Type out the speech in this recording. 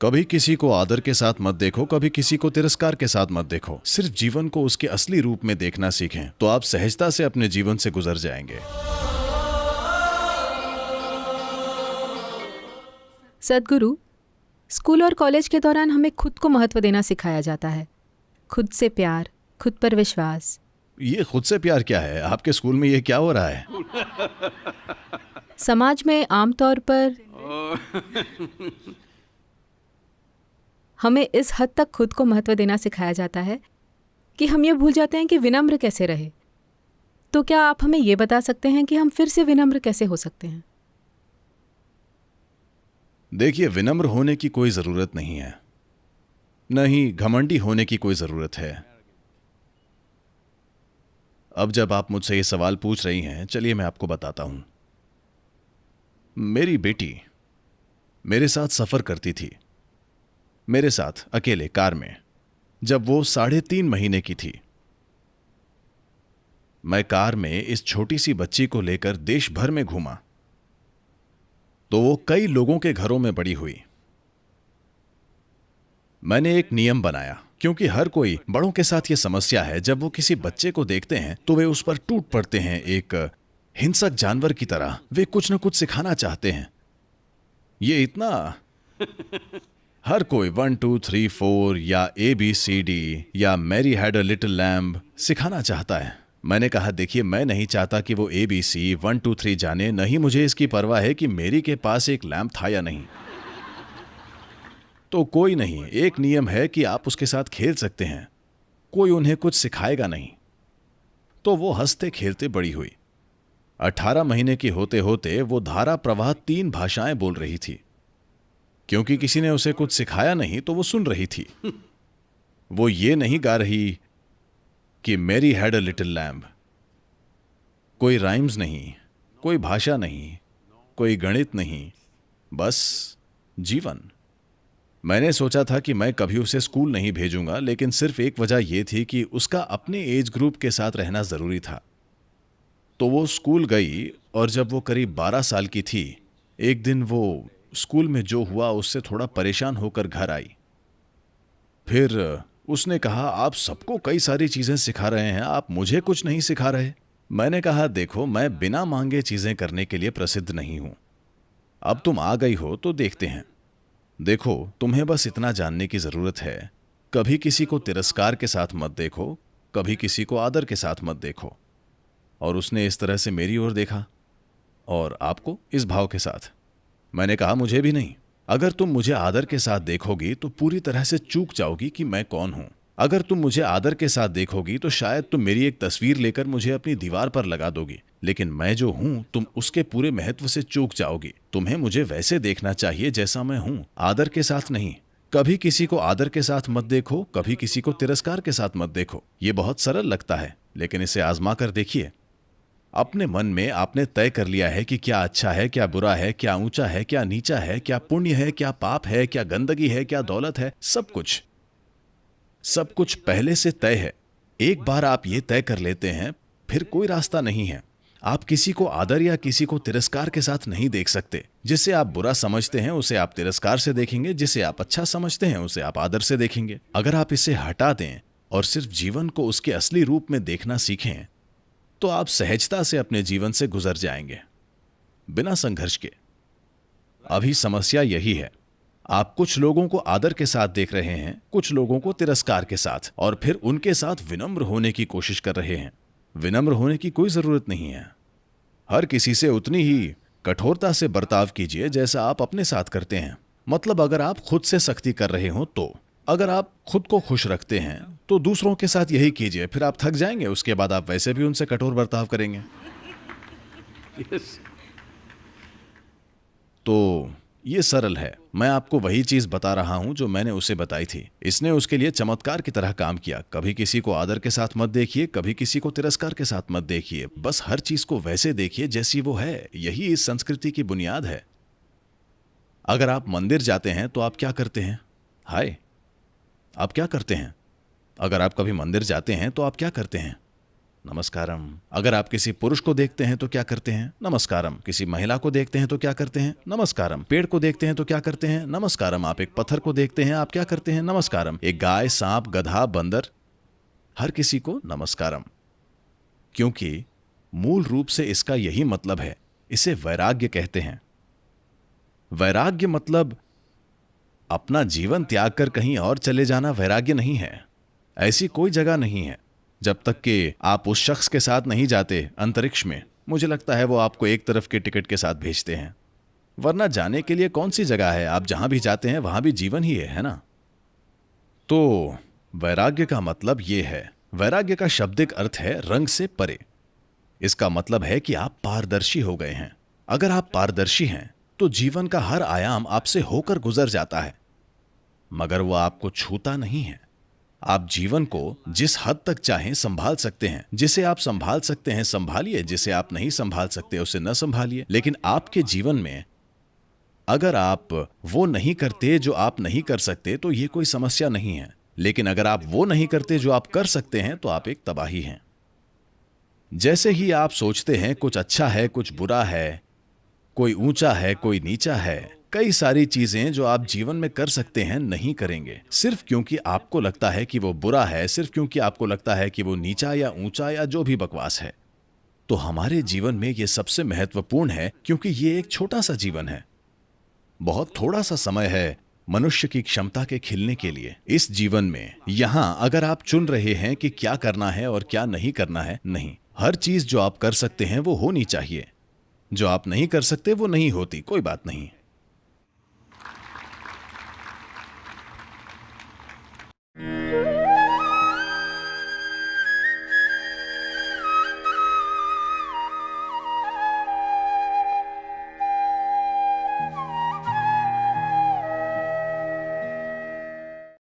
कभी किसी को आदर के साथ मत देखो, कभी किसी को तिरस्कार के साथ मत देखो। सिर्फ जीवन को उसके असली रूप में देखना सीखें तो आप सहजता से अपने जीवन से गुजर जाएंगे। सद्गुरु, स्कूल और कॉलेज के दौरान हमें खुद को महत्व देना सिखाया जाता है। खुद से प्यार, खुद पर विश्वास। ये खुद से प्यार क्या है? आपके स्कूल में ये क्या हो रहा है? समाज में आमतौर पर हमें इस हद तक खुद को महत्व देना सिखाया जाता है कि हम ये भूल जाते हैं कि विनम्र कैसे रहे। तो क्या आप हमें ये बता सकते हैं कि हम फिर से विनम्र कैसे हो सकते हैं? देखिए, विनम्र होने की कोई जरूरत नहीं है, न ही घमंडी होने की कोई जरूरत है। अब जब आप मुझसे ये सवाल पूछ रही हैं, चलिए मैं आपको बताता हूं। मेरी बेटी मेरे साथ सफर करती थी, मेरे साथ अकेले कार में, जब वो 3.5 महीने की थी। मैं कार में इस छोटी सी बच्ची को लेकर देश भर में घूमा तो वो कई लोगों के घरों में बड़ी हुई। मैंने एक नियम बनाया, क्योंकि हर कोई बड़ों के साथ ये समस्या है, जब वो किसी बच्चे को देखते हैं तो वे उस पर टूट पड़ते हैं। एक हिंसक जानवर की तरह वे कुछ न कुछ सिखाना चाहते हैं। ये इतना हर कोई 1 2 3 4 या ABCD या Mary had a little lamb सिखाना चाहता है। मैंने कहा, देखिए, मैं नहीं चाहता कि वो ABC 1 2 3 जाने, न ही मुझे इसकी परवाह है कि मेरी के पास एक लैम्प था या नहीं। तो कोई नहीं, एक नियम है कि आप उसके साथ खेल सकते हैं, कोई उन्हें कुछ सिखाएगा नहीं। तो वो हंसते खेलते बड़ी हुई। 18 महीने की होते होते वो धारा प्रवाह 3 भाषाएं बोल रही थी। क्योंकि किसी ने उसे कुछ सिखाया नहीं तो वो सुन रही थी। वो ये नहीं गा रही कि Mary had a little lamb. कोई राइम्स नहीं, कोई भाषा नहीं, कोई गणित नहीं, बस जीवन। मैंने सोचा था कि मैं कभी उसे स्कूल नहीं भेजूंगा, लेकिन सिर्फ एक वजह यह थी कि उसका अपने एज ग्रुप के साथ रहना जरूरी था। तो वो स्कूल गई और जब वो करीब 12 साल की थी, एक दिन वो स्कूल में जो हुआ उससे थोड़ा परेशान होकर घर आई। फिर उसने कहा, आप सबको कई सारी चीजें सिखा रहे हैं, आप मुझे कुछ नहीं सिखा रहे। मैंने कहा, देखो, मैं बिना मांगे चीजें करने के लिए प्रसिद्ध नहीं हूं। अब तुम आ गई हो तो देखते हैं। देखो, तुम्हें बस इतना जानने की जरूरत है, कभी किसी को तिरस्कार के साथ मत देखो, कभी किसी को आदर के साथ मत देखो। और उसने इस तरह से मेरी ओर देखा, और आपको इस भाव के साथ। मैंने कहा, मुझे भी नहीं। अगर तुम मुझे आदर के साथ देखोगी तो पूरी तरह से चूक जाओगी कि मैं कौन हूं। अगर तुम मुझे आदर के साथ देखोगी तो शायद तुम मेरी एक तस्वीर लेकर मुझे अपनी दीवार पर लगा दोगी, लेकिन मैं जो हूं तुम उसके पूरे महत्व से चूक जाओगी। तुम्हें मुझे वैसे देखना चाहिए जैसा मैं हूं, आदर के साथ नहीं। कभी किसी को आदर के साथ मत देखो, कभी किसी को तिरस्कार के साथ मत देखो। ये बहुत सरल लगता है, लेकिन इसे आजमा कर देखिए। अपने मन में आपने तय कर लिया है कि क्या अच्छा है, क्या बुरा है, क्या ऊंचा है, क्या नीचा है, क्या पुण्य है, क्या पाप है, क्या गंदगी है, क्या दौलत है। सब कुछ पहले से तय है। एक बार आप ये तय कर लेते हैं, फिर कोई रास्ता नहीं है। आप किसी को आदर या किसी को तिरस्कार के साथ नहीं देख सकते। जिसे आप बुरा समझते हैं उसे आप तिरस्कार से देखेंगे, जिसे आप अच्छा समझते हैं उसे आप आदर से देखेंगे। अगर आप इसे हटा दें और सिर्फ जीवन को उसके असली रूप में देखना सीखें तो आप सहजता से अपने जीवन से गुजर जाएंगे, बिना संघर्ष के। अभी समस्या यही है, आप कुछ लोगों को आदर के साथ देख रहे हैं, कुछ लोगों को तिरस्कार के साथ, और फिर उनके साथ विनम्र होने की कोशिश कर रहे हैं। विनम्र होने की कोई जरूरत नहीं है। हर किसी से उतनी ही कठोरता से बर्ताव कीजिए जैसा आप अपने साथ करते हैं। मतलब, अगर आप खुद से सख्ती कर रहे हो तो, अगर आप खुद को खुश रखते हैं तो दूसरों के साथ यही कीजिए। फिर आप थक जाएंगे, उसके बाद आप वैसे भी उनसे कठोर बर्ताव करेंगे। तो ये सरल है। मैं आपको वही चीज बता रहा हूं जो मैंने उसे बताई थी। इसने उसके लिए चमत्कार की तरह काम किया। कभी किसी को आदर के साथ मत देखिए, कभी किसी को तिरस्कार के साथ मत देखिए। बस हर चीज को वैसे देखिए जैसी वो है। यही इस संस्कृति की बुनियाद है। अगर आप मंदिर जाते हैं तो आप क्या करते हैं? हाय, आप क्या करते हैं? अगर आप कभी मंदिर जाते हैं तो आप क्या करते हैं? नमस्कारम। अगर आप किसी पुरुष को देखते हैं तो क्या करते हैं? नमस्कारम। किसी महिला को देखते हैं तो क्या करते हैं? नमस्कारम। पेड़ को देखते हैं तो क्या करते हैं? नमस्कारम। आप एक पत्थर को देखते हैं, आप क्या करते हैं? नमस्कारम। एक गाय, सांप, गधा, बंदर, हर किसी को नमस्कारम। क्योंकि मूल रूप से इसका यही मतलब है। इसे वैराग्य कहते हैं। वैराग्य मतलब अपना जीवन त्याग कर कहीं और चले जाना वैराग्य नहीं है। ऐसी कोई जगह नहीं है जब तक कि आप उस शख्स के साथ नहीं जाते अंतरिक्ष में। मुझे लगता है वो आपको एक तरफ के टिकट के साथ भेजते हैं, वरना जाने के लिए कौन सी जगह है? आप जहां भी जाते हैं वहां भी जीवन ही है ना? तो वैराग्य का मतलब ये है। वैराग्य का शाब्दिक अर्थ है रंग से परे। इसका मतलब है कि आप पारदर्शी हो गए हैं। अगर आप पारदर्शी हैं तो जीवन का हर आयाम आपसे होकर गुजर जाता है, मगर वो आपको छूता नहीं है। आप जीवन को जिस हद तक चाहें संभाल सकते हैं। जिसे आप संभाल सकते हैं संभालिए, जिसे आप नहीं संभाल सकते उसे न संभालिए। लेकिन आपके जीवन में अगर आप वो नहीं करते जो आप नहीं कर सकते तो ये कोई समस्या नहीं है। लेकिन अगर आप वो नहीं करते जो आप कर सकते हैं तो आप एक तबाही हैं। जैसे ही आप सोचते हैं कुछ अच्छा है, कुछ बुरा है, कोई ऊंचा है, कोई नीचा है, कई सारी चीजें जो आप जीवन में कर सकते हैं नहीं करेंगे, सिर्फ क्योंकि आपको लगता है कि वो बुरा है, सिर्फ क्योंकि आपको लगता है कि वो नीचा या ऊंचा या जो भी बकवास है। तो हमारे जीवन में ये सबसे महत्वपूर्ण है, क्योंकि ये एक छोटा सा जीवन है। बहुत थोड़ा सा समय है मनुष्य की क्षमता के खिलने के लिए इस जीवन में। यहां अगर आप चुन रहे हैं कि क्या करना है और क्या नहीं करना है, नहीं, हर चीज जो आप कर सकते हैं वो होनी चाहिए। जो आप नहीं कर सकते वो नहीं होती, कोई बात नहीं।